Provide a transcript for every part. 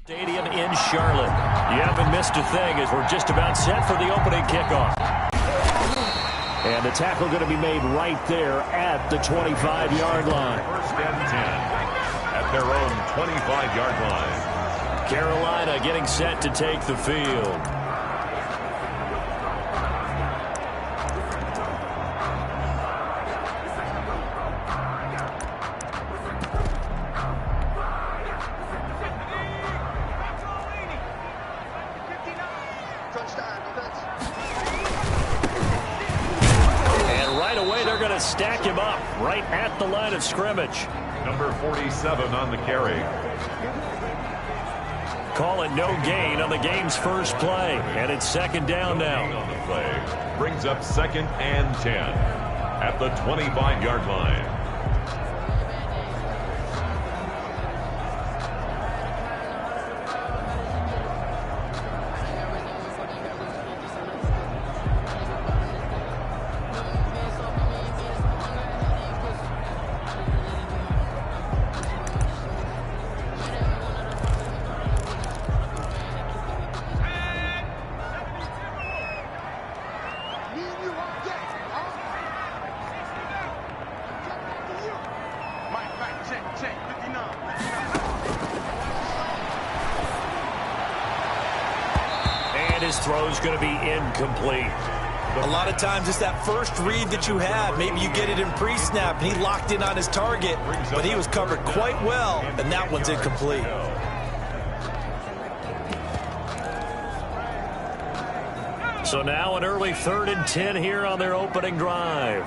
Stadium in Charlotte. You haven't missed a thing as we're just about set for the opening kickoff. And the tackle going to be made right there at the 25-yard line. First and 10 at their own 25-yard line. Carolina getting set to take the field. Stack him up right at the line of scrimmage. Number 47 on the carry. Call it no gain on the game's first play, and it's second down now. On the play brings up second and 10 at the 25-yard line. His throw is going to be incomplete. A lot of times it's that first read that you have. Maybe you get it in pre-snap and he locked in on his target, but he was covered quite well, and that one's incomplete. So now an early 3rd and 10 here on their opening drive.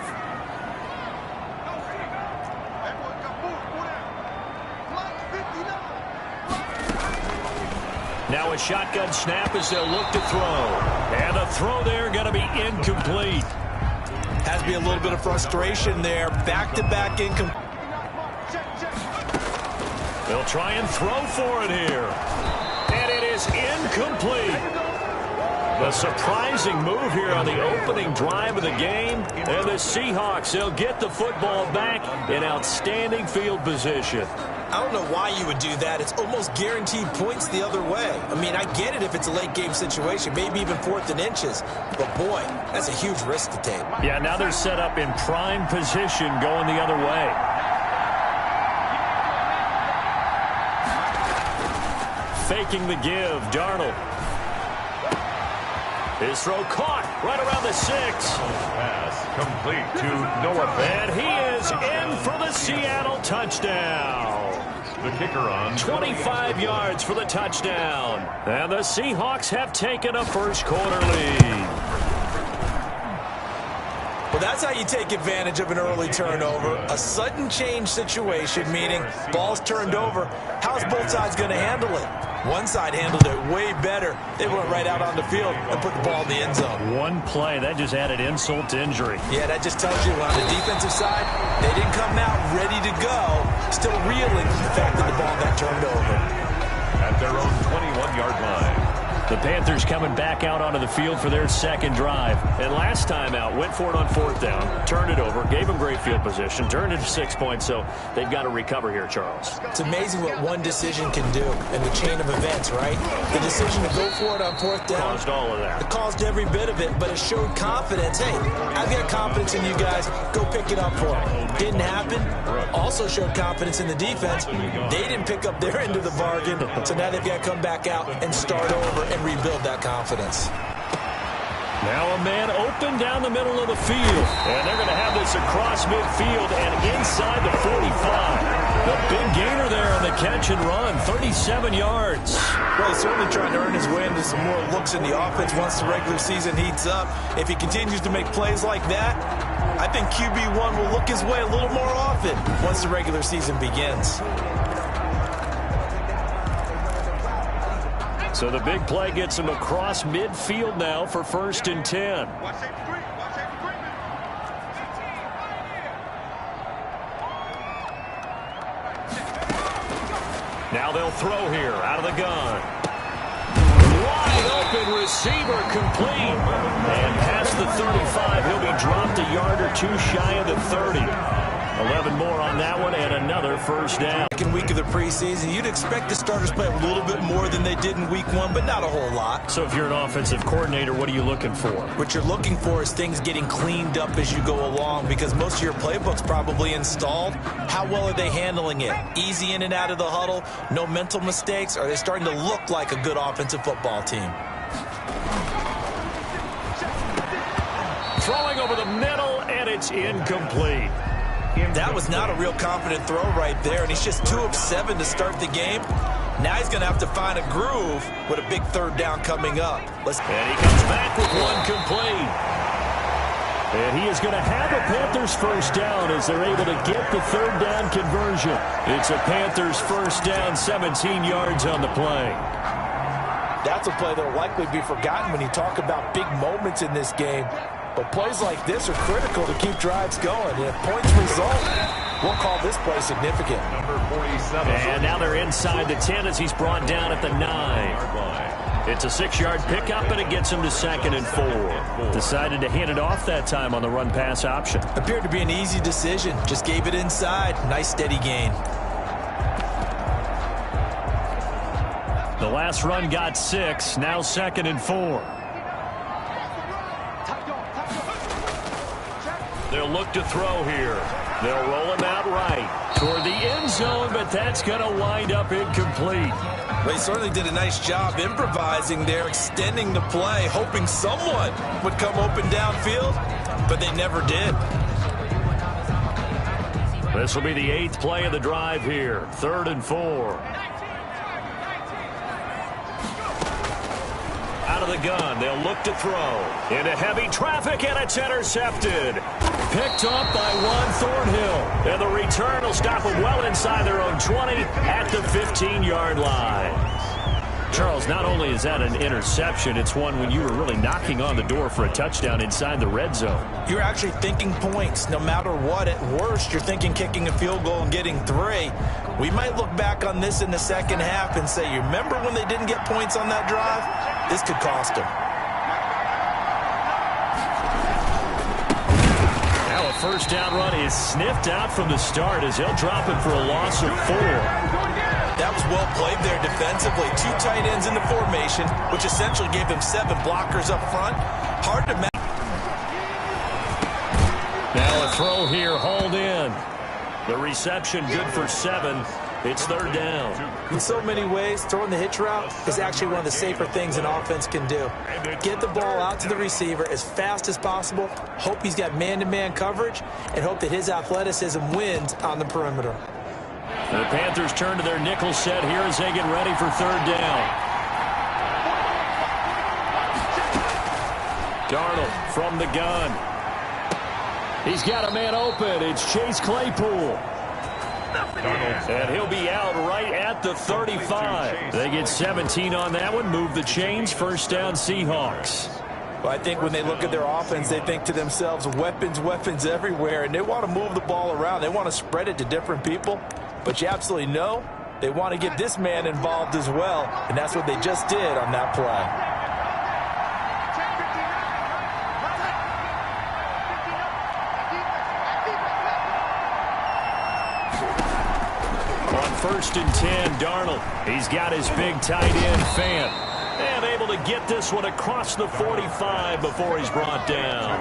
Now a shotgun snap as they'll look to throw. And a throw there going to be incomplete. Has to be a little bit of frustration there. Back-to-back incomplete. They'll try and throw for it here. And it is incomplete. A surprising move here on the opening drive of the game. And the Seahawks, they'll get the football back in outstanding field position. I don't know why you would do that. It's almost guaranteed points the other way. I mean, I get it if it's a late game situation, maybe even 4th and inches. But, boy, that's a huge risk to take. Yeah, now they're set up in prime position going the other way. Faking the give, Darnold. His throw caught right around the 6. Pass complete to Noah. And he is in for the Seattle touchdown. The kicker on 25 yards for the touchdown. And the Seahawks have taken a first quarter lead. Well, that's how you take advantage of an early turnover. A sudden change situation, meaning ball's turned over. How's both sides going to handle it? One side handled it way better. They went right out on the field and put the ball in the end zone. One play, that just added insult to injury. Yeah, that just tells you on the defensive side, they didn't come out ready to go, still reeling from the fact that the ball got turned over. At their own 21-yard line. The Panthers coming back out onto the field for their second drive. And last time out, went for it on 4th down, turned it over, gave them great field position, turned it to 6 points, so they've got to recover here, Charles. It's amazing what one decision can do in the chain of events, right? The decision to go for it on 4th down. Caused all of that. It caused every bit of it, but it showed confidence. Hey, I've got confidence in you guys. Go pick it up for me. Didn't happen. Also showed confidence in the defense. They didn't pick up their end of the bargain, so now they've got to come back out and start over and rebuild that confidence. Now a man open down the middle of the field. And they're going to have this across midfield and inside the 45. The big gainer there on the catch and run, 37 yards. Well, he's certainly trying to earn his way into some more looks in the offense once the regular season heats up. If he continues to make plays like that, I think QB1 will look his way a little more often once the regular season begins. So the big play gets him across midfield now for 1st and 10. Now they'll throw here out of the gun. Wide open receiver complete. And past the 35, he'll be dropped a yard or two shy of the 30. 11 more on that one and enough. another first down. Second week of the preseason, you'd expect the starters play a little bit more than they did in week 1, but not a whole lot. So if you're an offensive coordinator, what are you looking for? What you're looking for is things getting cleaned up as you go along, because most of your playbook's probably installed. How well are they handling it? Easy in and out of the huddle, no mental mistakes? Are they starting to look like a good offensive football team? Throwing over the middle, and it's incomplete. That was not a real confident throw right there, and he's just 2 of 7 to start the game. Now he's going to have to find a groove with a big third down coming up. And he comes back with one complete. And he is going to have a Panthers first down as they're able to get the third down conversion. It's a Panthers first down, 17 yards on the play. That's a play that will likely be forgotten when you talk about big moments in this game. But plays like this are critical to keep drives going. And if points result, we'll call this play significant. Number 47. And now they're inside the 10 as he's brought down at the 9. It's a 6-yard pickup, and it gets him to 2nd and 4. Decided to hand it off that time on the run-pass option. Appeared to be an easy decision. Just gave it inside. Nice steady gain. The last run got 6. Now 2nd and 4. They'll look to throw here. They'll roll him out right toward the end zone, but that's going to wind up incomplete. Well, he certainly did a nice job improvising there, extending the play, hoping someone would come open downfield, but they never did. This will be the 8th play of the drive here. 3rd and 4. Out of the gun, they'll look to throw. Into heavy traffic, and it's intercepted. Picked up by Juan Thornhill. And the return will stop them well inside their own 20 at the 15-yard line. Charles, not only is that an interception, it's one when you were really knocking on the door for a touchdown inside the red zone. You're actually thinking points no matter what. At worst, you're thinking kicking a field goal and getting 3. We might look back on this in the second half and say, you remember when they didn't get points on that drive? This could cost them. Now a first down run is sniffed out from the start as he'll drop it for a loss of 4. That was well played there defensively. 2 tight ends in the formation, which essentially gave them 7 blockers up front. Hard to match. Now a throw here, hauled in. The reception good for 7. It's 3rd down. In so many ways, throwing the hitch route is actually one of the safer things an offense can do. Get the ball out to the receiver as fast as possible, hope he's got man-to-man coverage, and hope that his athleticism wins on the perimeter. The Panthers turn to their nickel set here as they get ready for 3rd down. Darnold from the gun. He's got a man open. It's Chase Claypool. And he'll be out right at the 35. They get 17 on that one. Move the chains. First down, Seahawks. Well, I think when they look at their offense, they think to themselves, weapons, weapons everywhere. And they want to move the ball around. They want to spread it to different people. But you absolutely know they want to get this man involved as well. And that's what they just did on that play. On 1st and 10, Darnold. He's got his big tight end, Fant. And able to get this one across the 45 before he's brought down.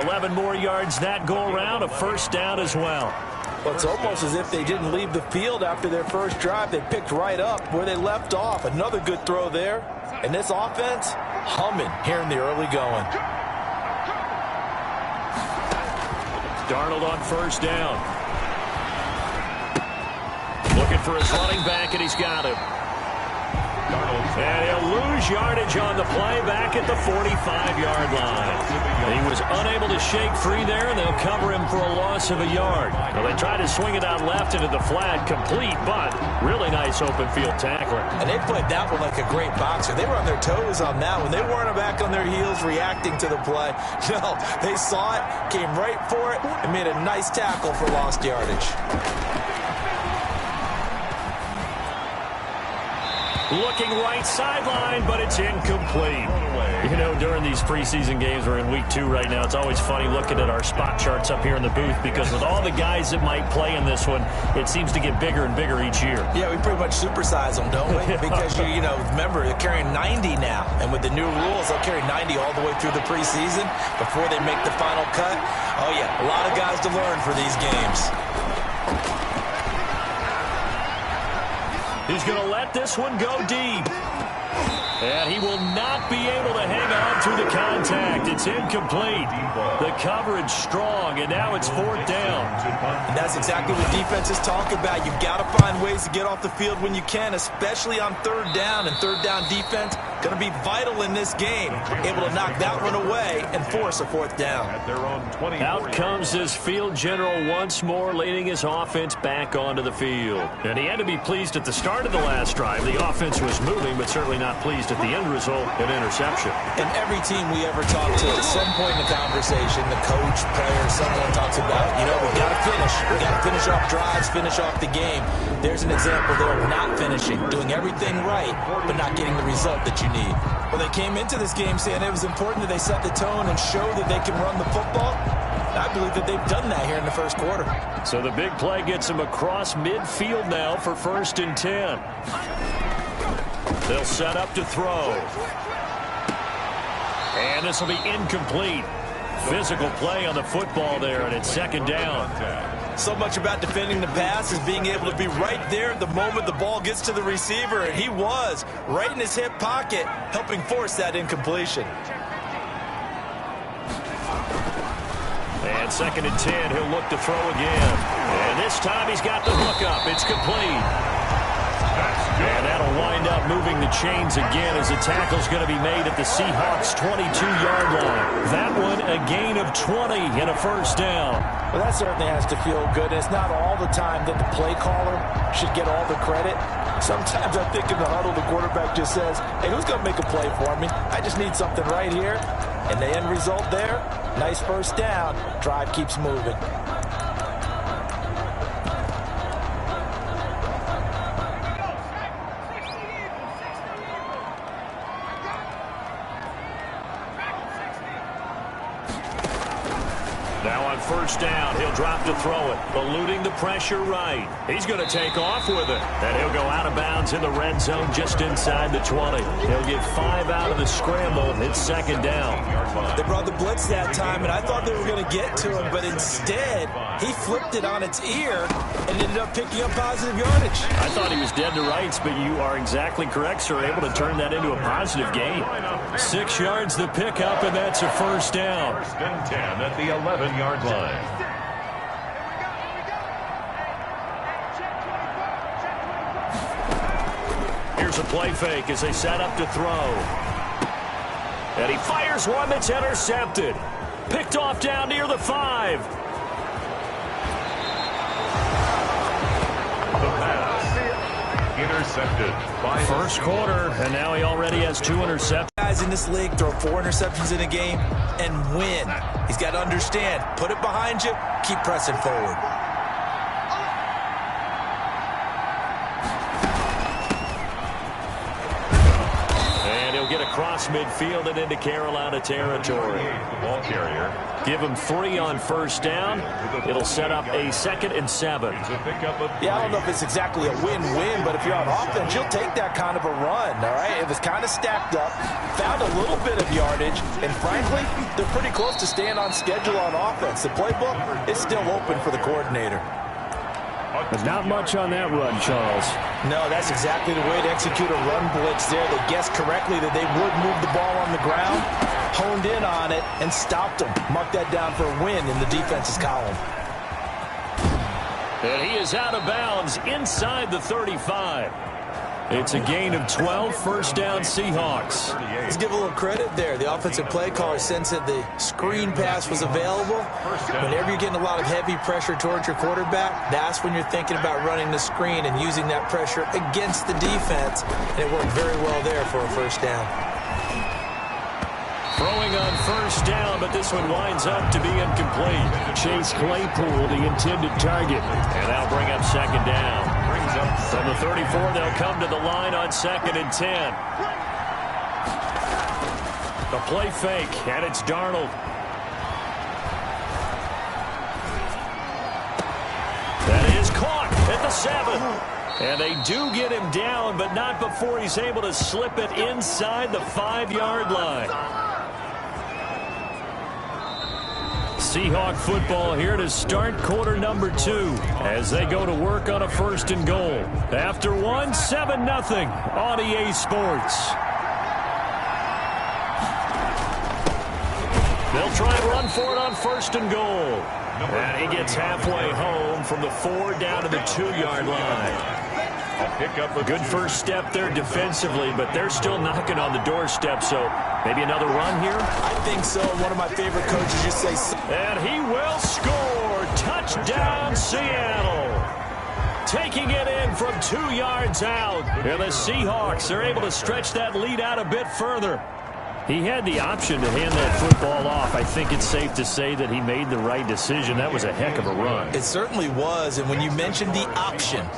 11 more yards that go around. A first down as well. Well, it's almost as if they didn't leave the field after their first drive. They picked right up where they left off. Another good throw there. And this offense, humming here in the early going. Darnold on 1st down. Looking for his running back, and he's got him. And he'll lose yardage on the play back at the 45-yard line. He was unable to shake free there, and they'll cover him for a loss of a yard. Well, they tried to swing it out left into the flat, complete, but really nice open field tackling. And they played that one like a great boxer. They were on their toes on that one. They weren't back on their heels reacting to the play. No, they saw it, came right for it, and made a nice tackle for lost yardage. Looking right sideline, but it's incomplete. You know, during these preseason games, we're in week 2 right now. It's always funny looking at our spot charts up here in the booth because with all the guys that might play in this one, it seems to get bigger and bigger each year. Yeah, we pretty much supersize them, don't we? Because, you know, remember, they're carrying 90 now. And with the new rules, they'll carry 90 all the way through the preseason before they make the final cut. Oh, yeah, a lot of guys to learn for these games. He's going to let this one go deep. And he will not be able to hang on through the contact. It's incomplete. The coverage strong, and now it's 4th down. And that's exactly what defenses talk about. You've got to find ways to get off the field when you can, especially on 3rd down. And 3rd down defense going to be vital in this game. Able to knock that one away and force a 4th down. Out comes this field general once more, leading his offense back onto the field. And he had to be pleased at the start of the last drive. The offense was moving, but certainly not pleased at the end result, an interception. And every team we ever talk to, at some point in the conversation, the coach, player, someone talks about, you know, we've got to finish. We've got to finish off drives, finish off the game. There's an example there of not finishing, doing everything right, but not getting the result that you need. Well, they came into this game saying it was important that they set the tone and show that they can run the football. I believe that they've done that here in the first quarter. So the big play gets him across midfield now for 1st and 10. They'll set up to throw. And this will be incomplete. Physical play on the football there, and it's 2nd down. So much about defending the pass is being able to be right there at the moment the ball gets to the receiver, and he was right in his hip pocket, helping force that incompletion. And 2nd and 10, he'll look to throw again. And this time he's got the hook up. It's complete. And that'll wind up moving the chains again as the tackle's going to be made at the Seahawks' 22-yard line. That one a gain of 20 and a 1st down. Well, that certainly has to feel good. It's not all the time that the play caller should get all the credit. Sometimes I think in the huddle, the quarterback just says, hey, who's going to make a play for me? I just need something right here. And the end result there, nice 1st down. Drive keeps moving. Now on 1st down, he'll drop to throw it, eluding the pressure right. He's going to take off with it, and he'll go out of bounds in the red zone just inside the 20. He'll get 5 out of the scramble. It's 2nd down. They brought the blitz that time, and I thought they were going to get to him, but instead, he flipped it on its ear and ended up picking up positive yardage. I thought he was dead to rights, but you are exactly correct, sir. Able to turn that into a positive gain. 6 yards the pickup, and that's a 1st down. 1st and 10 at the 11-yard line. Here's a play fake as they set up to throw. And he fires one that's intercepted. Picked off down near the 5. The pass. Intercepted by 1st quarter, and now he already has 2 interceptions. Guys in this league throw 4 interceptions in a game and win. He's got to understand, put it behind you, keep pressing forward. Get across midfield and into Carolina territory. The ball carrier. Give him 3 on 1st down. It'll set up a 2nd and 7. Yeah, I don't know if it's exactly a win-win, but if you're on offense, you'll take that kind of a run, all right? It was kind of stacked up, found a little bit of yardage, and frankly, they're pretty close to staying on schedule on offense. The playbook is still open for the coordinator. But not much on that run, Charles. No, that's exactly the way to execute a run blitz there. They guessed correctly that they would move the ball on the ground, honed in on it, and stopped them. Mark that down for a win in the defense's column. And he is out of bounds inside the 35. It's a gain of 12, 1st down Seahawks. Let's give a little credit there. The offensive play caller sensed that the screen pass was available. Whenever you're getting a lot of heavy pressure towards your quarterback, that's when you're thinking about running the screen and using that pressure against the defense. And it worked very well there for a 1st down. Throwing on 1st down, but this one winds up to be incomplete. Chase Claypool, the intended target. And that'll bring up 2nd down. From the 34, they'll come to the line on 2nd and 10. The play fake, and it's Darnold. That is caught at the 7. And they do get him down, but not before he's able to slip it inside the 5-yard line. Seahawk football here to start quarter number 2 as they go to work on a 1st and goal. After 1, 7-0 on EA Sports. They'll try and run for it on 1st and goal. And he gets halfway home from the 4 down to the 2-yard line. A good first step there defensively, but they're still knocking on the doorstep, so maybe another run here? I think so. One of my favorite coaches just say... And he will score. Touchdown, Seattle. Taking it in from 2 yards out. And the Seahawks are able to stretch that lead out a bit further. He had the option to hand that football off. I think it's safe to say that he made the right decision. That was a heck of a run. It certainly was, and when you mentioned the option,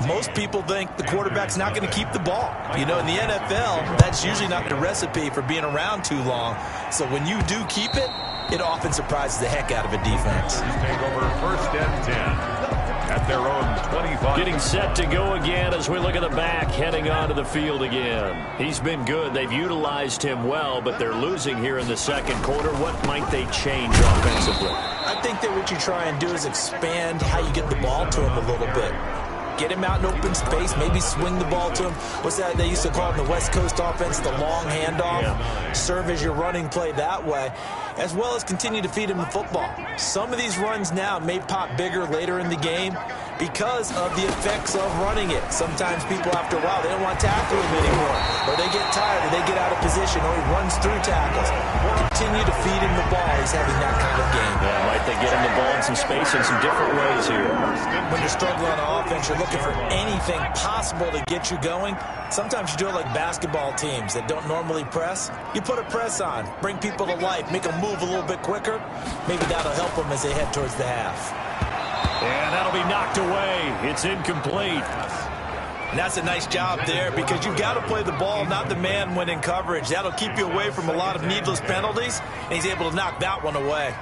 most people think the quarterback's not going to keep the ball. You know, in the NFL, that's usually not the recipe for being around too long. So when you do keep it, it often surprises the heck out of a defense. Take over 1st and 10 at their own 25. Getting set to go again as we look at the back heading onto the field again. He's been good. They've utilized him well, but they're losing here in the 2nd quarter. What might they change offensively? I think that what you try and do is expand how you get the ball to him a little bit. Get him out in open space, maybe swing the ball to him. What's that they used to call in the West Coast offense, the long handoff? Yeah. Serve as your running play that way, as well as continue to feed him the football. Some of these runs now may pop bigger later in the game because of the effects of running it. Sometimes people, after a while, they don't want to tackle him anymore, or they get tired, or they get out of position, or he runs through tackles. Continue to feed him the ball. He's having that kind of game. Yeah, might they get him the ball in some space in some different ways here. When you're struggling on offense, you're looking for anything possible to get you going. Sometimes you do it like basketball teams that don't normally press. You put a press on, bring people to life, make them move a little bit quicker. Maybe that'll help them as they head towards the half. And that'll be knocked away. It's incomplete. And that's a nice job there because you've got to play the ball, not the man when in coverage. That'll keep you away from a lot of needless penalties, and he's able to knock that one away.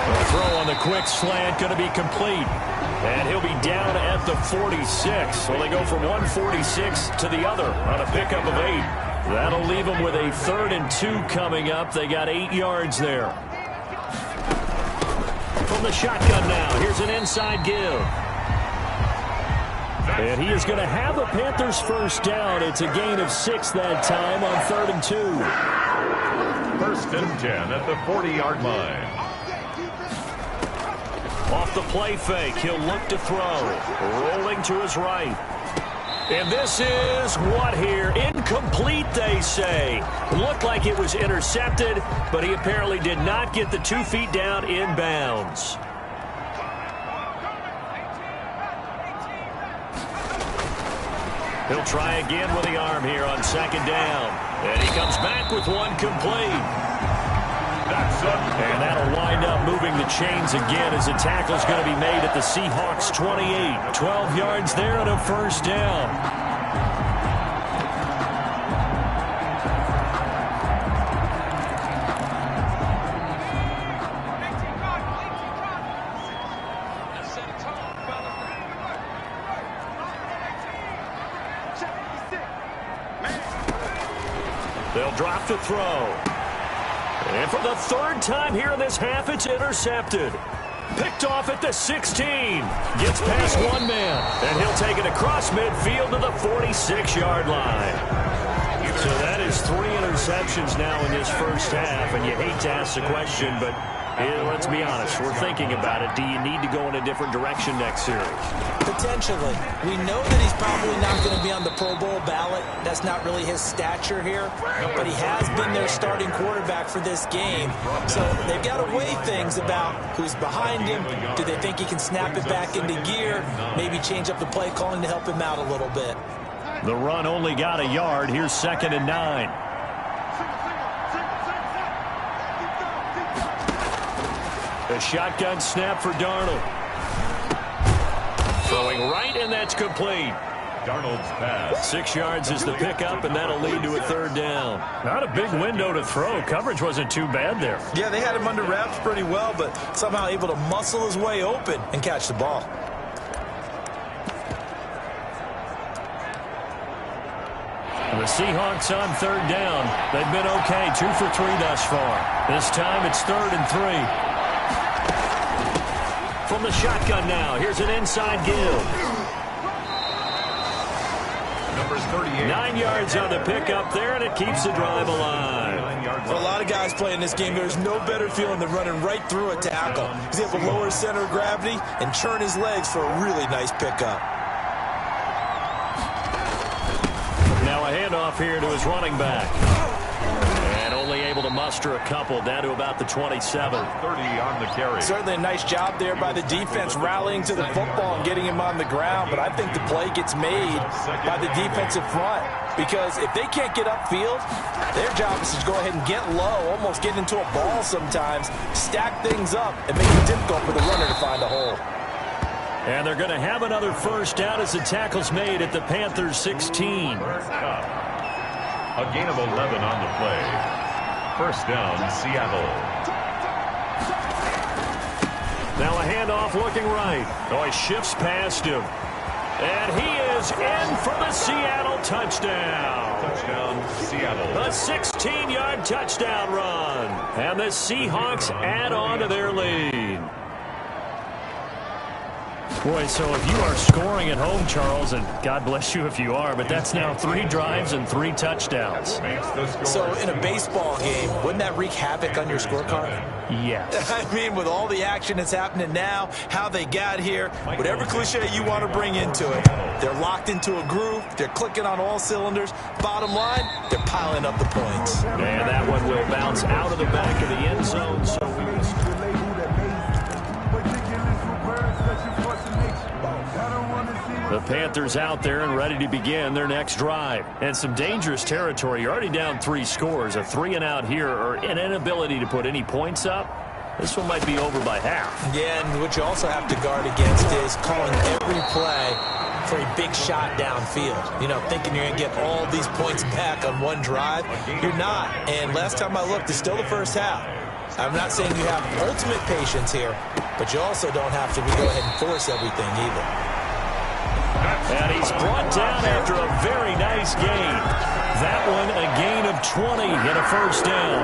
The throw on the quick slant going to be complete. And he'll be down at the 46. So they go from 146 to the other on a pickup of 8. That'll leave them with a 3rd and 2 coming up. They got 8 yards there. From the shotgun now, here's an inside give. And he is going to have the Panthers first down. It's a gain of 6 that time on 3rd and 2. 1st and 10 at the 40-yard line. Off the play fake, he'll look to throw. Rolling to his right. And this is what here? Incomplete, they say. Looked like it was intercepted, but he apparently did not get the 2 feet down in bounds. He'll try again with the arm here on 2nd down. And he comes back with one complete. And that'll wind up moving the chains again as a tackle's going to be made at the Seahawks 28. 12 yards there and a 1st down. They'll drop to throw. And for the 3rd time here in this half, it's intercepted. Picked off at the 16. Gets past one man. And he'll take it across midfield to the 46-yard line. So that is 3 interceptions now in this first half. And you hate to ask the question, but let's be honest. We're thinking about it. Do you need to go in a different direction next series? Potentially. We know that he's probably not going to be on the Pro Bowl ballot. That's not really his stature here. But he has been their starting quarterback for this game. So they've got to weigh things about who's behind him. Do they think he can snap it back into gear? Maybe change up the play calling to help him out a little bit. The run only got a yard. Here's 2nd and 9. A shotgun snap for Darnold. Throwing right, and that's complete. Darnold's pass. 6 yards is the pickup, and that'll lead to a third down. Not a big window to throw. Coverage wasn't too bad there. Yeah, they had him under wraps pretty well, but somehow able to muscle his way open and catch the ball. The Seahawks on third down. They've been okay, 2 for 3 thus far. This time it's 3rd and 3. From the shotgun now, here's an inside give. Numbers 38. 9 yards on the pickup there, and it keeps the drive alive. For a lot of guys playing this game, there's no better feeling than running right through a tackle. He's able to lower his center of gravity and churn his legs for a really nice pickup. Now a handoff here to his running back. And only able to muster a couple, down to about the 27. 30 on the carry. Certainly a nice job there by the defense rallying to the football and getting him on the ground, but I think the play gets made by the defensive front, because if they can't get upfield, their job is to go ahead and get low, almost get into a ball sometimes, stack things up, and make it difficult for the runner to find a hole. And they're going to have another first down as the tackle's made at the Panthers 16. A gain of 11 on the play. First down, Seattle. Now a handoff looking right. Oh, he shifts past him. And he is in for the Seattle touchdown. Touchdown, Seattle. A 16-yard touchdown run. And the Seahawks add on to their lead. Boy, so if you are scoring at home, Charles, and God bless you if you are, but that's now 3 drives and 3 touchdowns. So in a baseball game, wouldn't that wreak havoc on your scorecard? Yes. I mean, with all the action that's happening now, how they got here, whatever cliche you want to bring into it, they're locked into a groove, they're clicking on all cylinders. Bottom line, they're piling up the points. And that one will bounce out of the back of the end zone. So the Panthers out there and ready to begin their next drive. And some dangerous territory. You're already down 3 scores. A 3-and-out here, or an inability to put any points up. This one might be over by half. Yeah, and what you also have to guard against is calling every play for a big shot downfield. You know, thinking you're going to get all these points back on one drive. You're not. And last time I looked, it's still the first half. I'm not saying you have ultimate patience here, but you also don't have to go ahead and force everything either. And he's brought down after a very nice gain. That one a gain of 20 and a first down.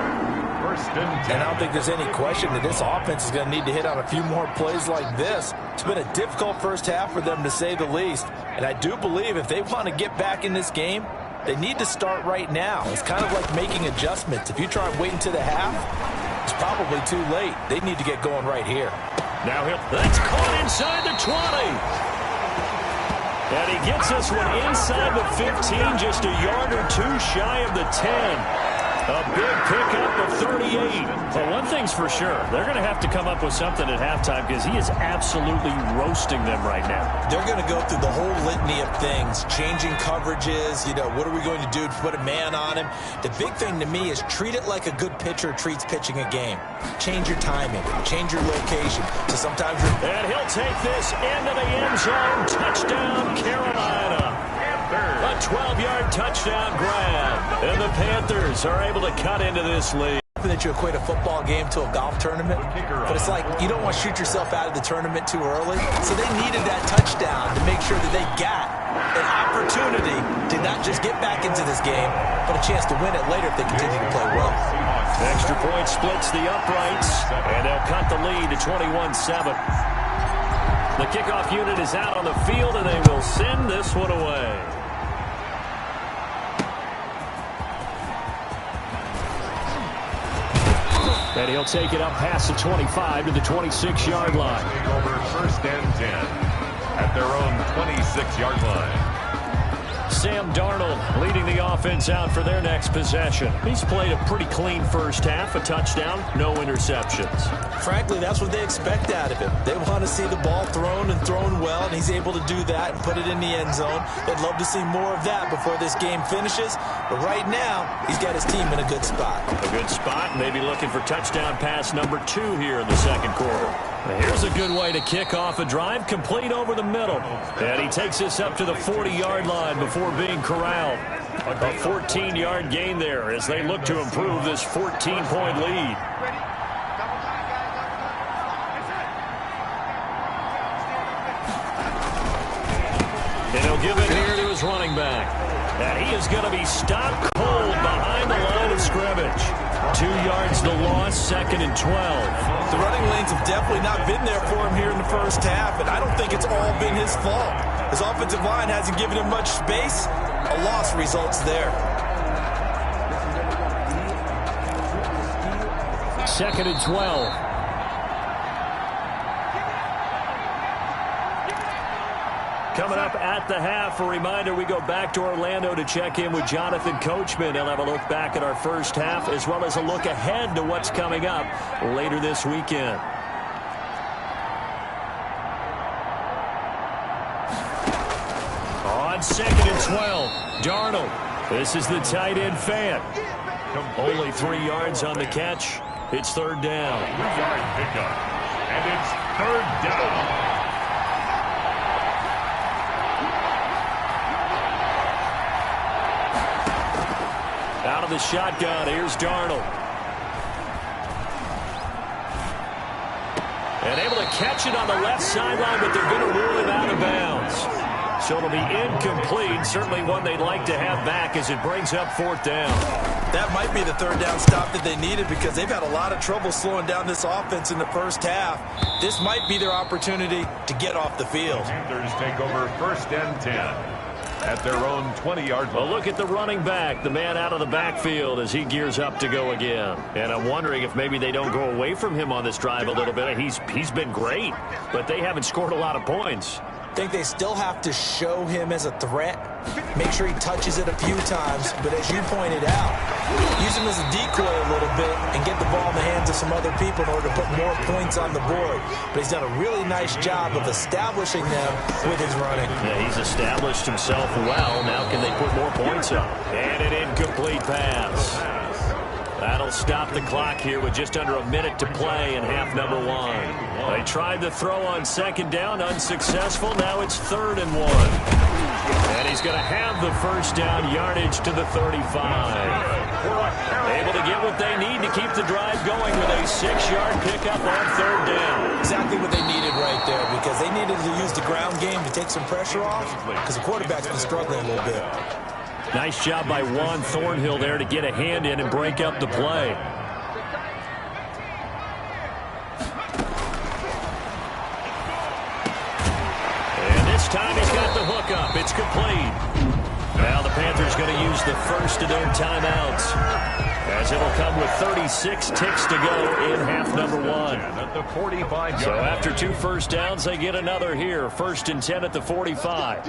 And I don't think there's any question that this offense is going to need to hit on a few more plays like this. It's been a difficult first half for them, to say the least. And I do believe if they want to get back in this game, they need to start right now. It's kind of like making adjustments. If you try and wait until the half, it's probably too late. They need to get going right here. Now that's caught inside the 20. And he gets this one inside the 15, just a yard or 2 shy of the 10. A big pickup of 38. Well, one thing's for sure. They're going to have to come up with something at halftime, because he is absolutely roasting them right now. They're going to go through the whole litany of things, changing coverages. You know, what are we going to do to put a man on him? The big thing to me is treat it like a good pitcher treats pitching a game. Change your timing. Change your location. So sometimes you're... And he'll take this into the end zone. Touchdown, Carolina. A 12-yard touchdown grab. And the Panthers are able to cut into this lead. That you equate a football game to a golf tournament, but it's like you don't want to shoot yourself out of the tournament too early. So they needed that touchdown to make sure that they got an opportunity to not just get back into this game, but a chance to win it later if they continue to play well. Extra point splits the uprights, and they'll cut the lead to 21-7. The kickoff unit is out on the field, and they will send this one away. And he'll take it up past the 25 to the 26-yard line. Over 1st and 10 at their own 26-yard line. Sam Darnold leading the offense out for their next possession. He's played a pretty clean first half, a touchdown, no interceptions. Frankly, that's what they expect out of him. They want to see the ball thrown and thrown well, and he's able to do that and put it in the end zone. They'd love to see more of that before this game finishes, but right now, he's got his team in a good spot. A good spot, maybe looking for touchdown pass number 2 here in the second quarter. Here's a good way to kick off a drive, complete over the middle. And he takes us up to the 40-yard line before being corralled. A 14-yard gain there as they look to improve this 14-point lead. And he'll give it here to his running back. And he is going to be stopped cold behind the line of scrimmage. 2 yards the loss, 2nd and 12. The running lanes have definitely not been there for him here in the first half, and I don't think it's all been his fault. His offensive line hasn't given him much space. A loss results there. 2nd and 12. Coming up at the half, a reminder, we go back to Orlando to check in with Jonathan Coachman. He'll have a look back at our first half as well as a look ahead to what's coming up later this weekend. On 2nd and 12, Darnold. This is the tight end fan. Only 3 yards on the catch. It's 3rd down. 3-yard pickup, and it's 3rd down. Out of the shotgun, here's Darnold. And able to catch it on the left sideline, but they're going to rule him out of bounds. So it'll be incomplete, certainly one they'd like to have back as it brings up 4th down. That might be the 3rd down stop that they needed because they've had a lot of trouble slowing down this offense in the first half. This might be their opportunity to get off the field. Panthers take over 1st and 10. At their own 20-yard line. Well, look at the running back, the man out of the backfield as he gears up to go again. And I'm wondering if maybe they don't go away from him on this drive a little bit. He's been great, but they haven't scored a lot of points. I think they still have to show him as a threat. Make sure he touches it a few times, but as you pointed out, use him as a decoy a little bit and get the ball in the hands of some other people in order to put more points on the board. But he's done a really nice job of establishing them with his running. Yeah, he's established himself well. Now can they put more points up? And an incomplete pass. That'll stop the clock here with just under a minute to play in half number 1. They tried to throw on 2nd down, unsuccessful. Now it's 3rd and 1. And he's going to have the 1st down, yardage to the 35. Able to get what they need to keep the drive going with a 6-yard pickup on 3rd down. Exactly what they needed right there because they needed to use the ground game to take some pressure off because the quarterback's been struggling a little bit. Nice job by Juan Thornhill there to get a hand in and break up the play. And this time he's got the hook up. It's complete. Now the Panthers going to use the first of their timeouts as it'll come with 36 ticks to go in half number 1. At the 45-yard So after 2 first downs, they get another here. 1st and 10 at the 45.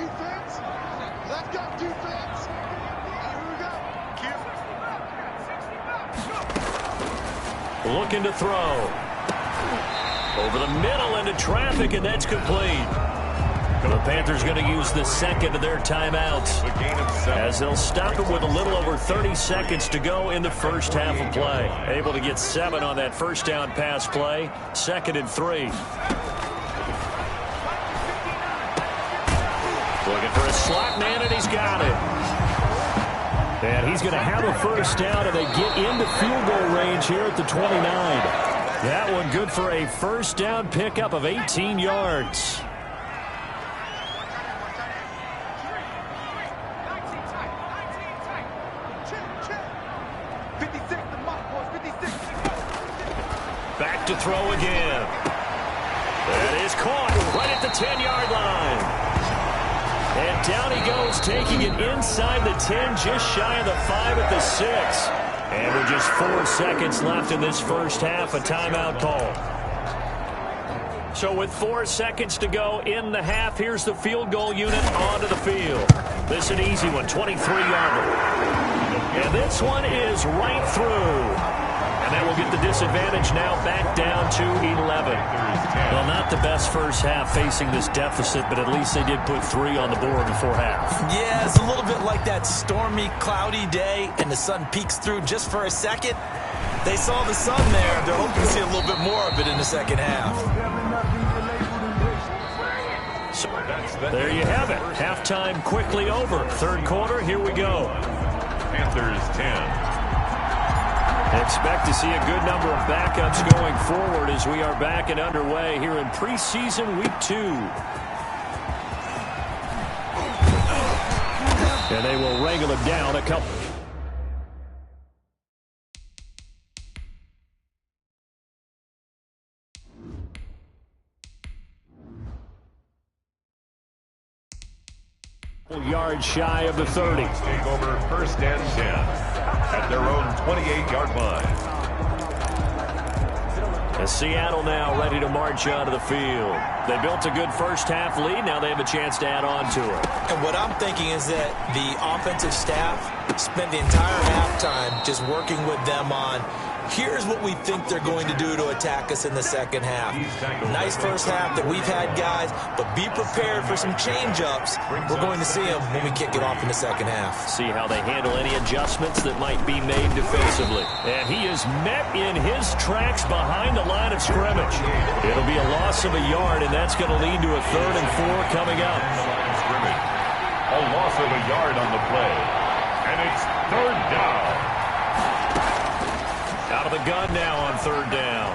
Looking to throw. Over the middle into traffic, and that's complete. The Panthers going to use the 2nd of their timeouts as they'll stop it with a little over 30 seconds to go in the first half of play. Able to get 7 on that 1st down pass play. 2nd and 3. Looking for a slot man, and he's got it. And he's going to have a 1st down, and they get into field goal range here at the 29. That one good for a 1st down pickup of 18 yards. Back to throw again. That is caught right at the 10-yard line. And down he goes, taking it inside the 10, just shy of the 5 at the 6. And with just 4 seconds left in this first half, a timeout call. So with 4 seconds to go in the half, here's the field goal unit onto the field. This is an easy one, 23-yarder. And this one is right through. And that will get the disadvantage now back down to 11. Well, not the best first half facing this deficit, but at least they did put 3 on the board before half. Yeah, it's a little bit like that stormy, cloudy day, and the sun peeks through just for a second. They saw the sun there. They're hoping to see a little bit more of it in the second half. So there you have it. Halftime quickly over. Third quarter, here we go. Panthers 10. Expect to see a good number of backups going forward as we are back and underway here in preseason week 2. And they will wrangle it down a couple. Yards shy of the 30. Take over first and 10 at their own 28-yard line. And Seattle now ready to march onto the field. They built a good first half lead. Now they have a chance to add on to it. And what I'm thinking is that the offensive staff spent the entire halftime just working with them on here's what we think they're going to do to attack us in the second half. Nice first half that we've had, guys, but be prepared for some change-ups. We're going to see them when we kick it off in the second half. See how they handle any adjustments that might be made defensively. And he is met in his tracks behind the line of scrimmage. It'll be a loss of a yard, and that's going to lead to a 3rd and 4 coming up. A loss of a yard on the play. And it's 3rd down. Out of the gun now on 3rd down.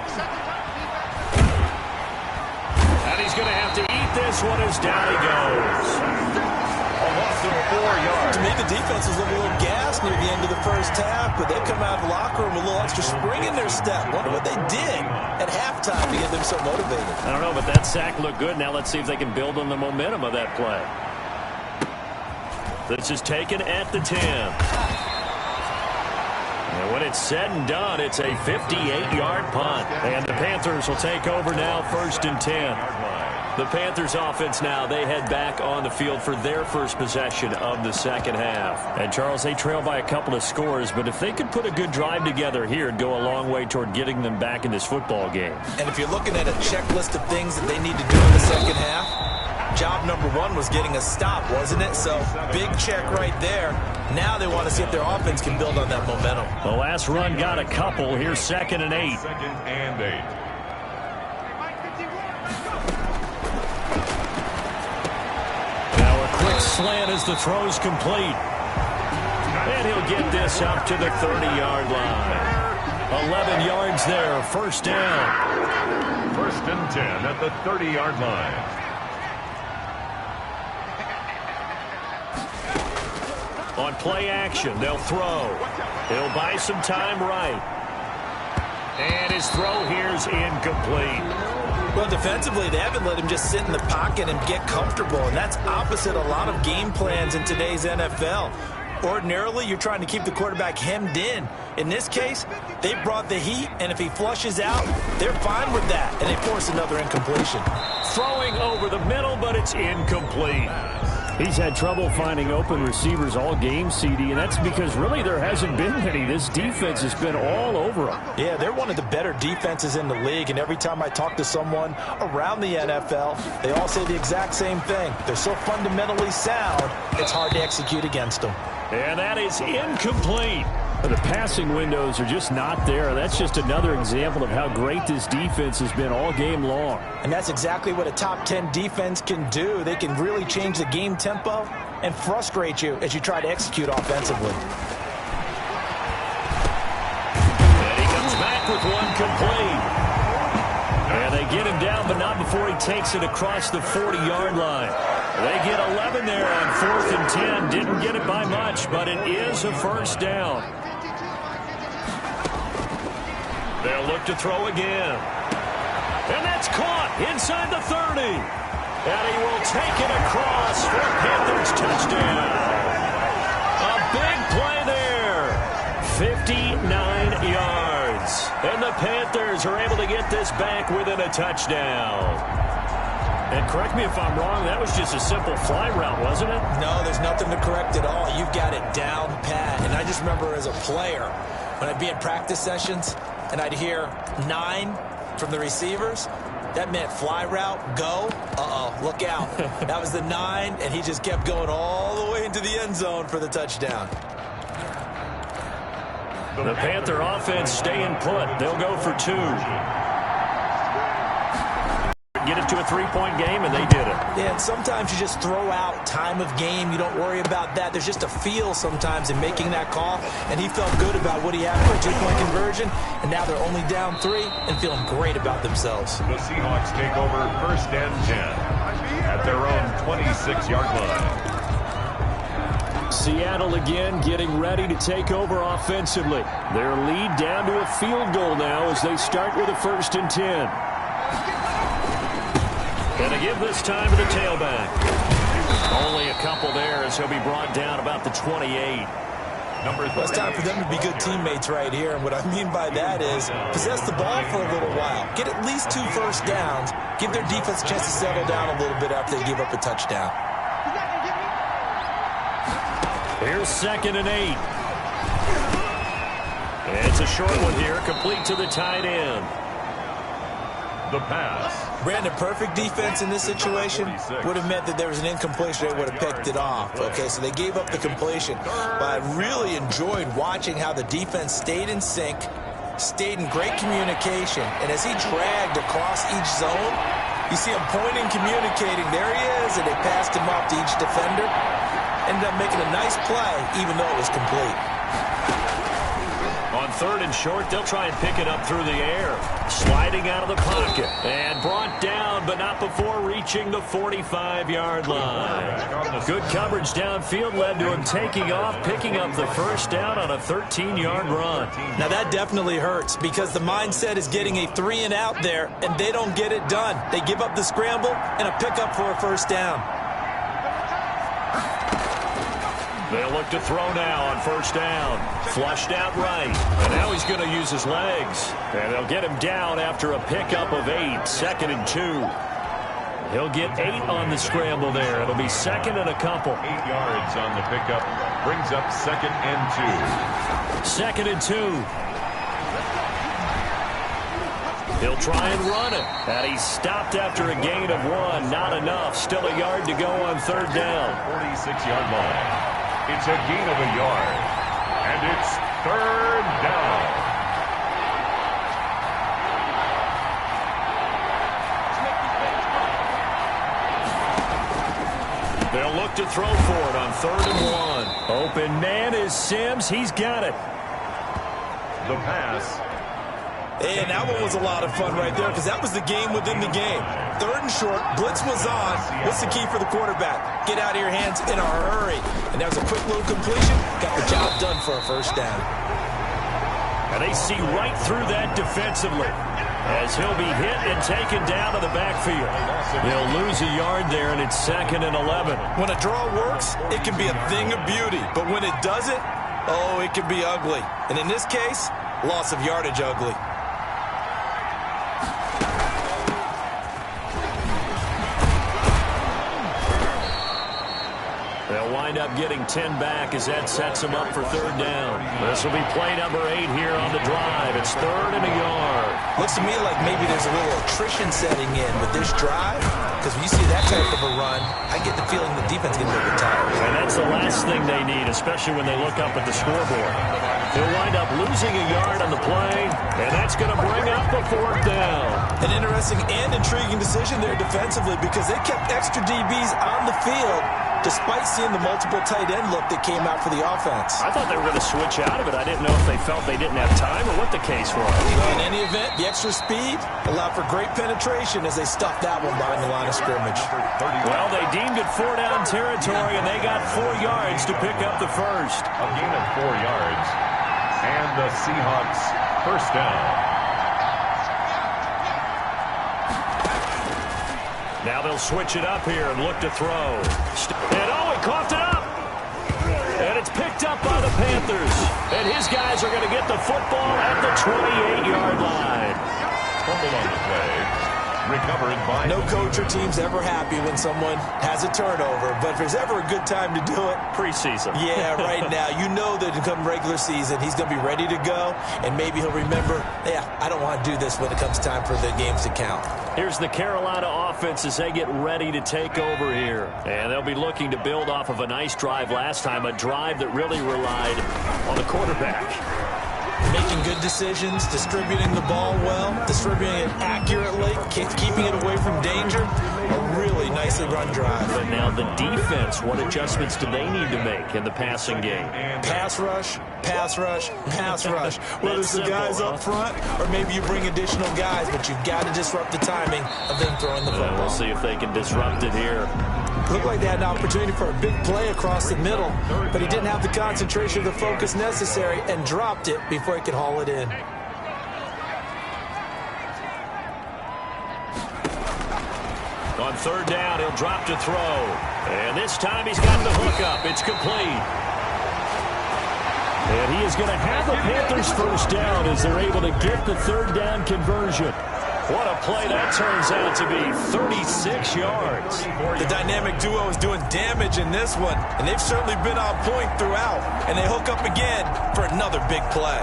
And he's going to have to eat this one as down he goes. A loss of 4 yards. To me, the defense was a little gassed near the end of the first half, but they come out of the locker room with a little extra spring in their step. Wonder what they did at halftime to get them so motivated. I don't know, but that sack looked good. Now let's see if they can build on the momentum of that play. This is taken at the 10. And when it's said and done, it's a 58-yard punt. And the Panthers will take over now, 1st and 10. The Panthers offense now, they head back on the field for their first possession of the second half. And, Charles, they trail by a couple of scores, but if they could put a good drive together here, it'd go a long way toward getting them back in this football game. And if you're looking at a checklist of things that they need to do in the second half, job number 1 was getting a stop, wasn't it? So, big check right there. Now they want to see if their offense can build on that momentum. The last run got a couple. Here's 2nd and 8. 2nd and 8. Quick slant as the throw's complete. And he'll get this up to the 30-yard line. 11 yards there, 1st down. 1st and 10 at the 30-yard line. On play action, they'll throw. He'll buy some time right. And his throw here's incomplete. Well, defensively, they haven't let him just sit in the pocket and get comfortable, and that's opposite a lot of game plans in today's NFL. Ordinarily, you're trying to keep the quarterback hemmed in. In this case, they brought the heat, and if he flushes out, they're fine with that, and they force another incompletion. Throwing over the middle, but it's incomplete. He's had trouble finding open receivers all game, CD, and that's because really there hasn't been many. This defense has been all over them. Yeah, they're one of the better defenses in the league, and every time I talk to someone around the NFL, they all say the exact same thing. They're so fundamentally sound, it's hard to execute against them. And that is incomplete. The passing windows are just not there. That's just another example of how great this defense has been all game long. And that's exactly what a top 10 defense can do. They can really change the game tempo and frustrate you as you try to execute offensively. And he comes back with one complete. And they get him down, but not before he takes it across the 40-yard line. They get 11 there on 4th and 10. Didn't get it by much, but it is a 1st down. They'll look to throw again. And that's caught inside the 30. And he will take it across for a Panthers touchdown. A big play there. 59 yards. points. And the Panthers are able to get this back within a touchdown. And correct me if I'm wrong, that was just a simple fly route, wasn't it? No, there's nothing to correct at all. You've got it down pat. And I just remember as a player, when I'd be in practice sessions and I'd hear 9 from the receivers, that meant fly route, go. Uh-oh, look out. That was the 9, and he just kept going all the way into the end zone for the touchdown. The Panther offense staying put. They'll go for 2. Get it to a 3-point game, and they did it. Yeah, and sometimes you just throw out time of game. You don't worry about that. There's just a feel sometimes in making that call, and he felt good about what he had for a 2-point conversion, and now they're only down 3 and feeling great about themselves. The Seahawks take over 1st and 10 at their own 26-yard line. Seattle again getting ready to take over offensively. Their lead down to a field goal now as they start with a 1st and 10. Going to give this time to the tailback. Only a couple there as he'll be brought down about the 28. Well, it's time for them to be good teammates right here. And what I mean by that is possess the ball for a little while. Get at least 2 first downs. Give their defense a chance to settle down a little bit after they give up a touchdown. Here's 2nd and 8. It's a short one here, complete to the tight end. The pass. Brandon, perfect defense in this situation would have meant that there was an incompletion. They would have picked it off. Okay, so they gave up the completion. But I really enjoyed watching how the defense stayed in sync, stayed in great communication. And as he dragged across each zone, you see him pointing, communicating. There he is, and they passed him off to each defender. Ended up making a nice play, even though it was complete. On 3rd and short, they'll try and pick it up through the air. Sliding out of the pocket. And brought down, but not before reaching the 45-yard line. Good coverage downfield led to him taking off, picking up the 1st down on a 13-yard run. Now that definitely hurts because the mindset is getting a 3-and-out there, and they don't get it done. They give up the scramble and a pickup for a 1st down. They'll look to throw now on 1st down. Flushed out right. And now he's going to use his legs. And they'll get him down after a pickup of 8. 2nd and 2. He'll get 8 on the scramble there. It'll be 2nd and a couple. 8 yards on the pickup. Brings up 2nd and 2. 2nd and 2. He'll try and run it. And he's stopped after a gain of 1. Not enough. Still a yard to go on 3rd down. 46-yard line. It's a gain of a yard. And it's 3rd down. They'll look to throw for it on 3rd and 1. Open man is Sims. He's got it. The pass. And that one was a lot of fun right there because that was the game within the game. 3rd and short, blitz was on. What's the key for the quarterback? Get out of your hands in a hurry. And that was a quick little completion. Got the job done for a 1st down. And they see right through that defensively as he'll be hit and taken down to the backfield. They'll lose a yard there, and it's 2nd and 11. When a draw works, it can be a thing of beauty. But when it doesn't, oh, it can be ugly. And in this case, loss of yardage ugly. They'll wind up getting 10 back as that sets them up for 3rd down. This will be play number 8 here on the drive. It's 3rd and a yard. Looks to me like maybe there's a little attrition setting in with this drive. Because when you see that type of a run, I get the feeling the defense gets a little bit tired. And that's the last thing they need, especially when they look up at the scoreboard. He'll wind up losing a yard on the play, and that's going to bring up the 4th down. An interesting and intriguing decision there defensively because they kept extra DBs on the field despite seeing the multiple tight end look that came out for the offense. I thought they were going to switch out of it. I didn't know if they felt they didn't have time or what the case was. Well, in any event, the extra speed allowed for great penetration as they stuffed that one behind the line of scrimmage. Well, they deemed it 4-down territory, and they got 4 yards to pick up the 1st. A gain of 4 yards. And the Seahawks 1st down. Now they'll switch it up here and look to throw. And he coughed it up. And it's picked up by the Panthers. And his guys are going to get the football at the 28-yard line. Fumble on the play. Recovered by... No coach or team's ever happy when someone has a turnover, but if there's ever a good time to do it... Preseason. Yeah, right now. You know that come regular season, he's going to be ready to go, and maybe he'll remember, yeah, I don't want to do this when it comes time for the games to count. Here's the Carolina offense as they get ready to take over here. And they'll be looking to build off of a nice drive last time, a drive that really relied on the quarterback. Making good decisions, distributing the ball well, distributing it accurately, keeping it away from danger. A really nicely run drive. But now the defense, what adjustments do they need to make in the passing game? Pass rush, pass rush, pass rush. Whether it's the guys up front or maybe you bring additional guys, but you've got to disrupt the timing of them throwing the football. We'll see if they can disrupt it here. Looked like they had an opportunity for a big play across the middle, but he didn't have the concentration or the focus necessary and dropped it before he could haul it in. On third down, he'll drop to throw. And this time he's got the hook up. It's complete. And he is going to have the Panthers first down as they're able to get the third down conversion. What a play that turns out to be, 36 yards. The dynamic duo is doing damage in this one, and they've certainly been on point throughout, and they hook up again for another big play.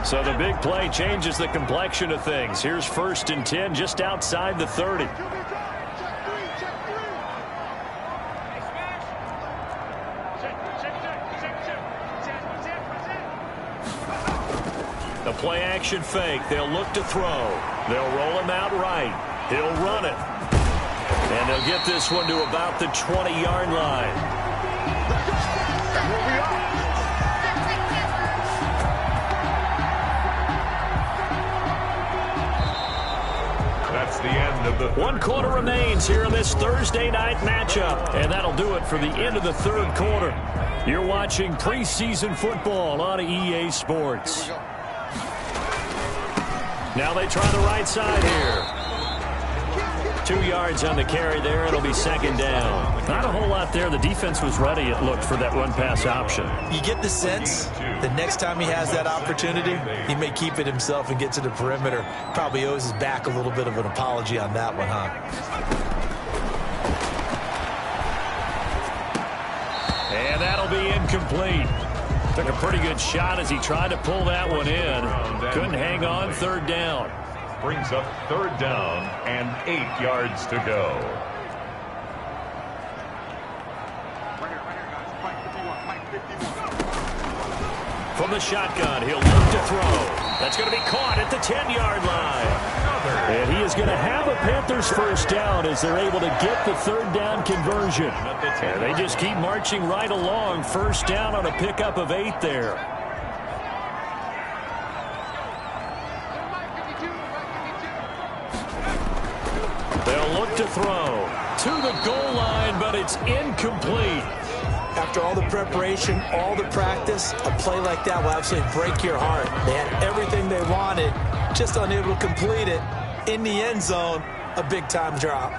So the big play changes the complexion of things. Here's 1st and 10 just outside the 30. The play action fake. They'll look to throw. They'll roll him out right. He'll run it. And they'll get this one to about the 20-yard line. That's the end of the... 1 quarter remains here in this Thursday night matchup. And that'll do it for the end of the 3rd quarter. You're watching preseason football on EA Sports. Now they try the right side here. 2 yards on the carry there. It'll be 2nd down. Not a whole lot there. The defense was ready, it looked, for that run-pass option. You get the sense that next time he has that opportunity, he may keep it himself and get to the perimeter. Probably owes his back a little bit of an apology on that one, huh? And that'll be incomplete. Took a pretty good shot as he tried to pull that one in. Couldn't hang on. 3rd down. Brings up 3rd down and 8 yards to go. From the shotgun, he'll look to throw. That's going to be caught at the 10-yard line. And he is going to have a Panthers first down as they're able to get the 3rd down conversion. And they just keep marching right along. First down on a pickup of 8 there. They'll look to throw to the goal line, but it's incomplete. After all the preparation, all the practice, a play like that will absolutely break your heart. They had everything they wanted, just unable to complete it. In the end zone, a big-time drop.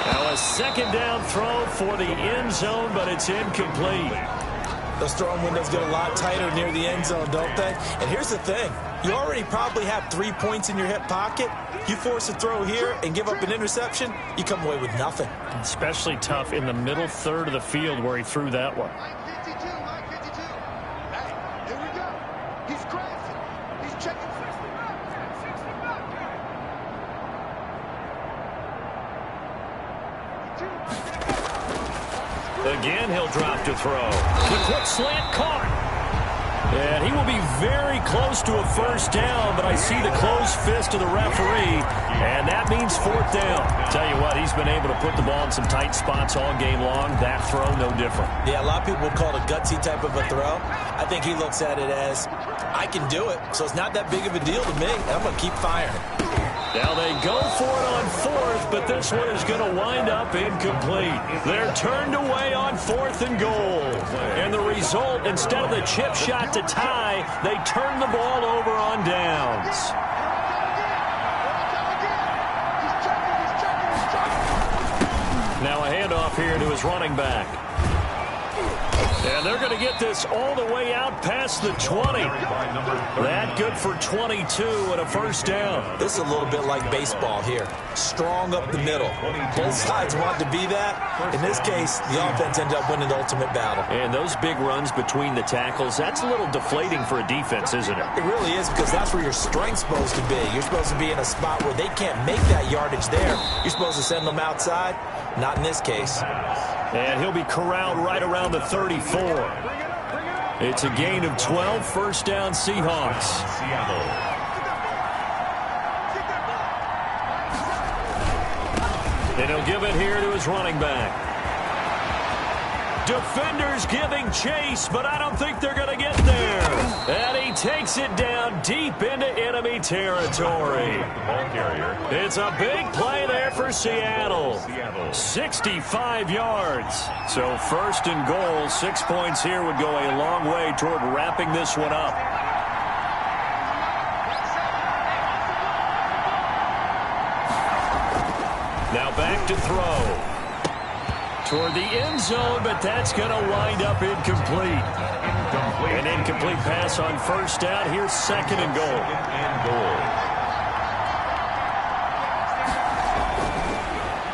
Now a 2nd down throw for the end zone, but it's incomplete. Those throwing windows get a lot tighter near the end zone, don't they? And here's the thing. You already probably have 3 points in your hip pocket. You force a throw here and give up an interception, you come away with nothing. Especially tough in the middle third of the field where he threw that one. Again, he'll drop to throw. The quick slant caught. And he will be very close to a first down, but I see the closed fist of the referee, and that means 4th down. Tell you what, he's been able to put the ball in some tight spots all game long. That throw, no different. Yeah, a lot of people would call it a gutsy type of a throw. I think he looks at it as, I can do it, so it's not that big of a deal to me. I'm going to keep firing. Now they go for it on 4th, but this one is going to wind up incomplete. They're turned away on 4th and goal. And the result, instead of the chip shot to tie, they turn the ball over on downs. Now a handoff here to his running back. And they're going to get this all the way out past the 20. That good for 22 and a first down. This is a little bit like baseball here. Strong up the middle. Both sides want to be that. In this case, the offense ended up winning the ultimate battle. And those big runs between the tackles, that's a little deflating for a defense, isn't it? It really is, because that's where your strength's supposed to be. You're supposed to be in a spot where they can't make that yardage there. You're supposed to send them outside. Not in this case. And he'll be corralled right around the 34. It's a gain of 12, first down Seahawks. And he'll give it here to his running back. Defenders giving chase, but I don't think they're going to get there. And he takes it down deep into enemy territory. It's a big play there for Seattle. 65 yards. So first and goal, 6 points here would go a long way toward wrapping this one up. Now back to throw. Toward the end zone, but that's going to wind up incomplete. An incomplete pass on first down. Here's second and goal.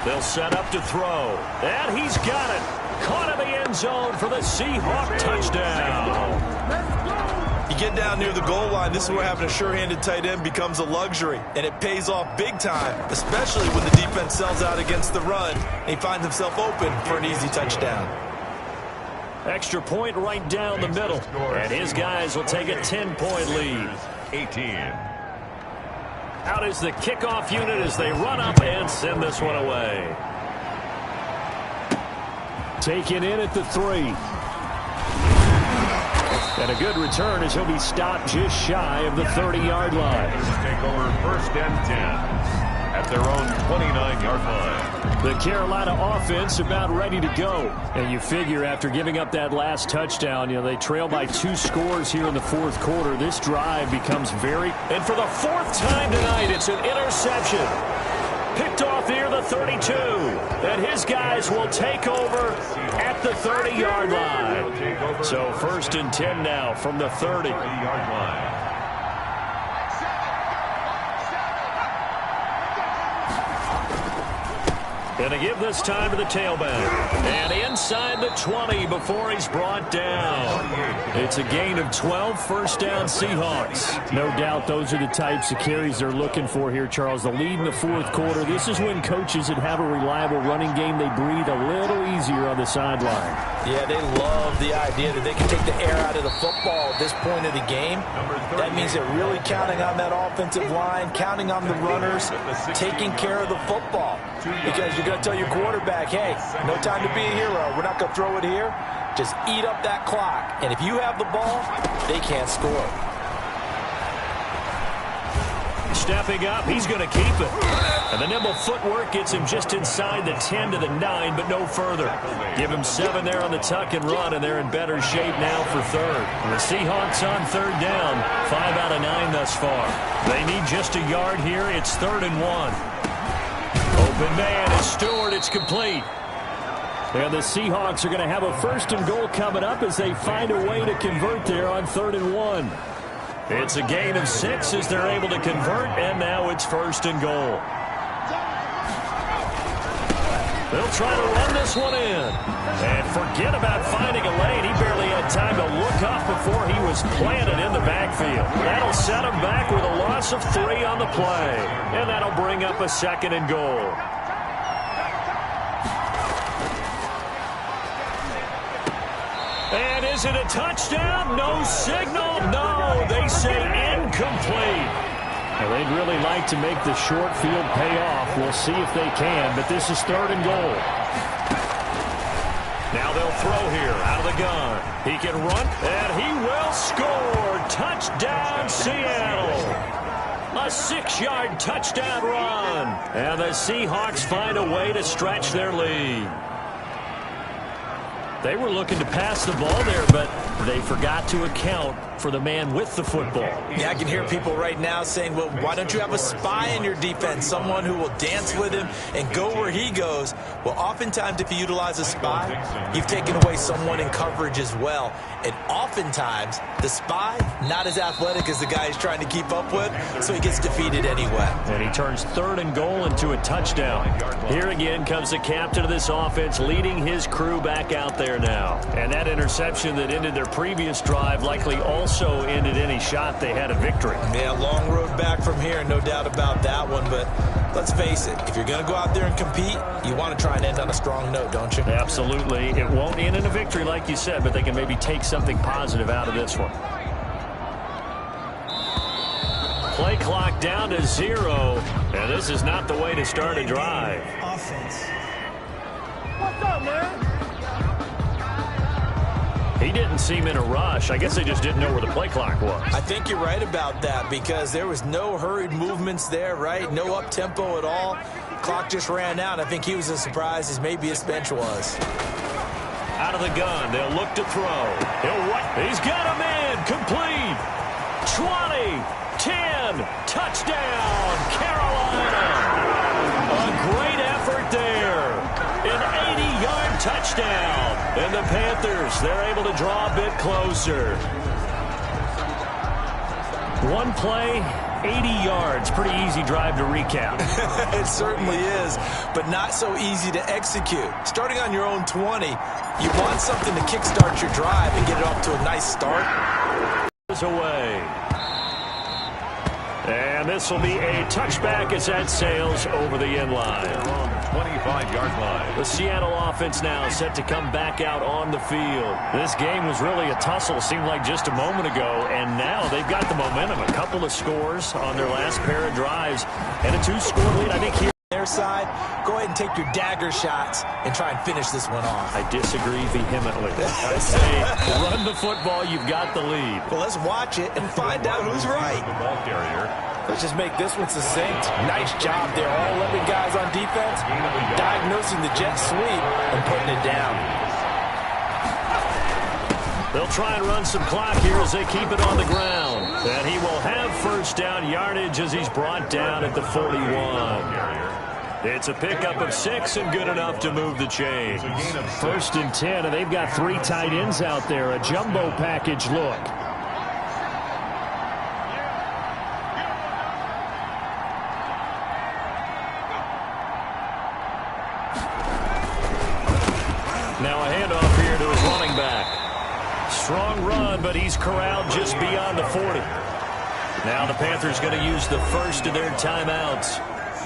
They'll set up to throw. And he's got it. Caught in the end zone for the Seahawk touchdown. You get down near the goal line, this is where having a sure-handed tight end becomes a luxury, and it pays off big time, especially when the defense sells out against the run, and he finds himself open for an easy touchdown. Extra point right down the middle, and his guys will take a 10-point lead. 18. Out is the kickoff unit as they run up and send this one away. Taken in at the 3. And a good return as he'll be stopped just shy of the 30-yard line. Take over first and 10 at their own 29-yard line. The Carolina offense about ready to go. And you figure after giving up that last touchdown, they trail by 2 scores here in the fourth quarter. This drive becomes very... And for the 4th time tonight, it's an interception. Picked off near the 32. And his guys will take over at the 30-yard line. So first and 10 now from the 30. Going to give this time to the tailback. And inside the 20 before he's brought down. It's a gain of 12, first down Seahawks. No doubt those are the types of carries they're looking for here, Charles. The lead in the fourth quarter. This is when coaches that have a reliable running game, they breathe a little easier on the sideline. Yeah, they love the idea that they can take the air out of the football at this point of the game. That means they're really counting on that offensive line, counting on the runners, taking care of the football. Because you're going to tell your quarterback, hey, no time to be a hero. We're not going to throw it here. Just eat up that clock. And if you have the ball, they can't score. Stepping up, he's going to keep it. And the nimble footwork gets him just inside the 10 to the 9, but no further. Give him 7 there on the tuck and run, and they're in better shape now for third. The Seahawks on third down, 5 out of 9 thus far. They need just a yard here. It's 3rd and 1. Open man is Stewart. It's complete. And the Seahawks are going to have a first and goal coming up as they find a way to convert there on 3rd and 1. It's a gain of 6 as they're able to convert, and now it's 1st and goal. They'll try to run this one in. And forget about finding a lane. He barely had time to look up before he was planted in the backfield. That'll set him back with a loss of 3 on the play. And that'll bring up a 2nd and goal. And is it a touchdown? No signal. No, they say incomplete. Well, they'd really like to make the short field pay off. We'll see if they can, but this is 3rd and goal. Now they'll throw here out of the gun. He can run, and he will score. Touchdown, Seattle. A 6-yard touchdown run. And the Seahawks find a way to stretch their lead. They were looking to pass the ball there, but they forgot to account for the man with the football. Yeah, I can hear people right now saying, well, why don't you have a spy in your defense, someone who will dance with him and go where he goes? Well, oftentimes if you utilize a spy, you've taken away someone in coverage as well. And oftentimes, the spy, not as athletic as the guy he's trying to keep up with, so he gets defeated anyway. And he turns 3rd and goal into a touchdown. Here again comes the captain of this offense, leading his crew back out there now. And that interception that ended their previous drive likely also ended any shot they had a victory. Yeah, long road back from here, no doubt about that one. But let's face it, if you're going to go out there and compete, you want to try and end on a strong note, don't you? Absolutely. It won't end in a victory like you said, but they can maybe take something positive out of this one. Play clock down to 0, and this is not the way to start a drive. Offense. What's up, man? He didn't seem in a rush. I guess they just didn't know where the play clock was. I think you're right about that because there was no hurried movements there, right? No up-tempo at all. Clock just ran out. I think he was as surprised as maybe his bench was. Out of the gun, they'll look to throw. He's got a man, complete. 20, 10, touchdown, Carolina. A great effort there. An 80-yard touchdown. And the Panthers, they're able to draw a bit closer. One play, 80 yards. Pretty easy drive to recap. It certainly is, but not so easy to execute. Starting on your own 20, you want something to kickstart your drive and get it off to a nice start. Away. And this will be a touchback as that sails over the end line. 25-yard line. The Seattle offense now set to come back out on the field. This game was really a tussle, seemed like just a moment ago, and now they've got the momentum. A couple of scores on their last pair of drives, and a 2-score lead. I think here Their side, go ahead and take your dagger shots and try and finish this one off. I disagree vehemently. I say run the football, you've got the lead. Well, let's watch it and find out who's right. The ball carrier. Let's just make this one succinct. Nice job there. All 11 guys on defense diagnosing the jet sweep and putting it down. They'll try and run some clock here as they keep it on the ground. And he will have first down yardage as he's brought down at the 41. It's a pickup of 6 and good enough to move the chains. 1st and 10, and they've got 3 tight ends out there. A jumbo package look. Now a handoff here to his running back. Strong run, but he's corralled just beyond the 40. Now the Panthers going to use the first of their timeouts.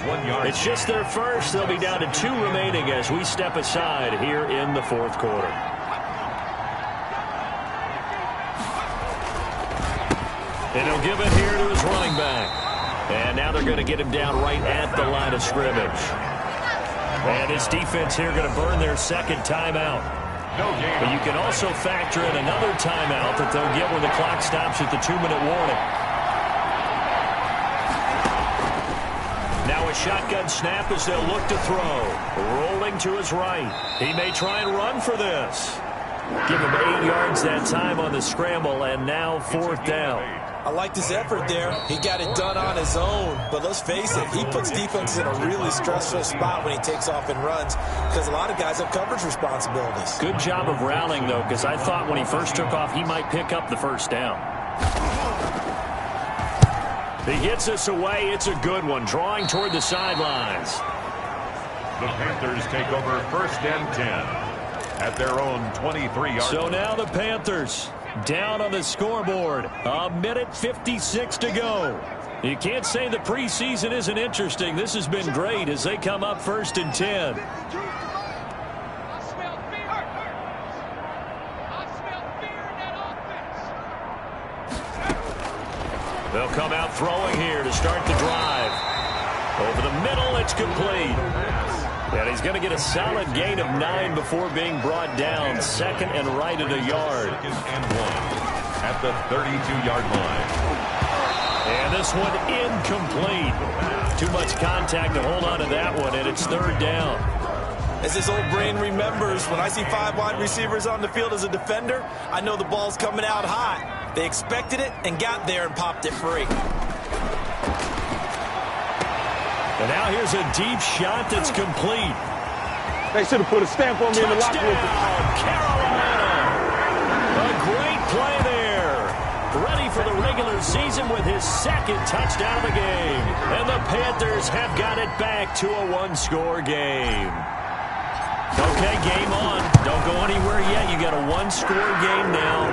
1 yard. It's just their first. They'll be down to 2 remaining as we step aside here in the 4th quarter. And he'll give it here to his running back. And now they're going to get him down right at the line of scrimmage. And his defense here going to burn their 2nd timeout. But you can also factor in another timeout that they'll get when the clock stops at the 2-minute warning. Now a shotgun snap as they'll look to throw. Rolling to his right. He may try and run for this. Give him 8 yards that time on the scramble, and now 4th down. I liked his effort there. He got it done on his own. But let's face it, he puts defenses in a really stressful spot when he takes off and runs because a lot of guys have coverage responsibilities. Good job of rallying, though, because I thought when he first took off, he might pick up the first down. He gets us away. It's a good one, drawing toward the sidelines. The Panthers take over 1st and 10 at their own 23-yard. So now the Panthers down on the scoreboard. 1:56 to go. You can't say the preseason isn't interesting. This has been great as they come up 1st and 10. They'll come out throwing here to start the drive. Over the middle, it's complete. And he's going to get a solid gain of 9 before being brought down. 2nd and right at a yard. 2nd and 1 at the 32-yard line. And this one incomplete. Too much contact to hold on to that one, and it's 3rd down. As this old brain remembers, when I see 5 wide receivers on the field as a defender, I know the ball's coming out high. They expected it and got there and popped it free. And now here's a deep shot that's complete. They should have put a stamp on me in the locker room. Carolina! A great play there. Ready for the regular season with his second touchdown of the game. And the Panthers have got it back to a one-score game. Okay, game on. Don't go anywhere yet. You got a one-score game now.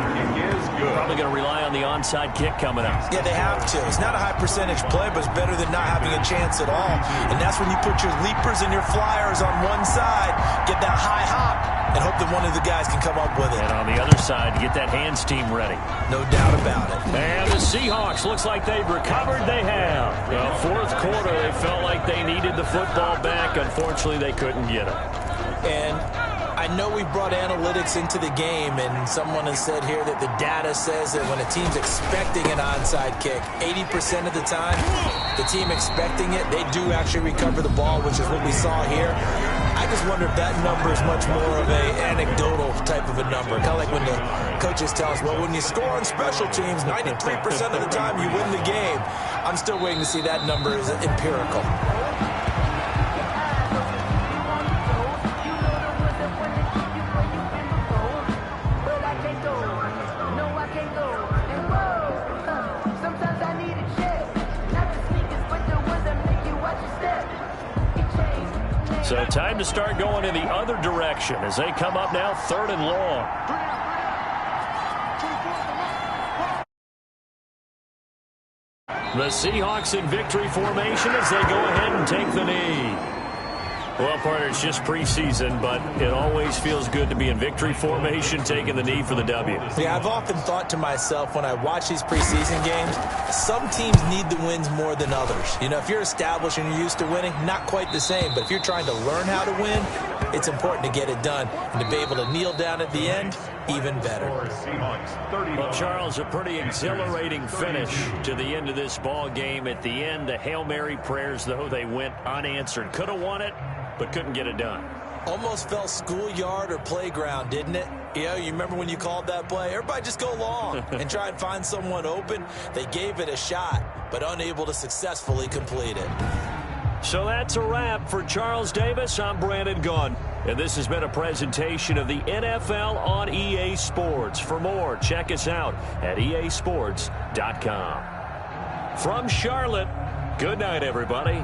Probably going to rely on the onside kick coming up. Yeah, they have to. It's not a high percentage play, but it's better than not having a chance at all. And that's when you put your leapers and your flyers on one side, get that high hop, and hope that one of the guys can come up with it. And on the other side, get that hands team ready. No doubt about it. And the Seahawks, looks like they've recovered. They have. Well, fourth quarter, they felt like they needed the football back. Unfortunately, they couldn't get it. And I know we brought analytics into the game, and someone has said here that the data says that when a team's expecting an onside kick, 80% of the time, the team expecting it, they do actually recover the ball, which is what we saw here. I just wonder if that number is much more of a anecdotal type of a number. Kind of like when the coaches tell us, well, when you score on special teams, 93% of the time you win the game. I'm still waiting to see that number is empirical. So time to start going in the other direction as they come up now 3rd and long. The Seahawks in victory formation as they go ahead and take the knee. Well, partner, it's just preseason, but it always feels good to be in victory formation, taking the knee for the W. Yeah, I've often thought to myself when I watch these preseason games, some teams need the wins more than others. You know, if you're established and you're used to winning, not quite the same. But if you're trying to learn how to win, it's important to get it done. And to be able to kneel down at the end, even better. Well, Charles, a pretty exhilarating finish to the end of this ball game. At the end, the Hail Mary prayers, though, they went unanswered. Could have won it, but couldn't get it done. Almost felt schoolyard or playground, didn't it? You know, you remember when you called that play? Everybody just go long and try and find someone open. They gave it a shot, but unable to successfully complete it. So that's a wrap for Charles Davis. I'm Brandon Gunn. And this has been a presentation of the NFL on EA Sports. For more, check us out at easports.com. From Charlotte, good night, everybody.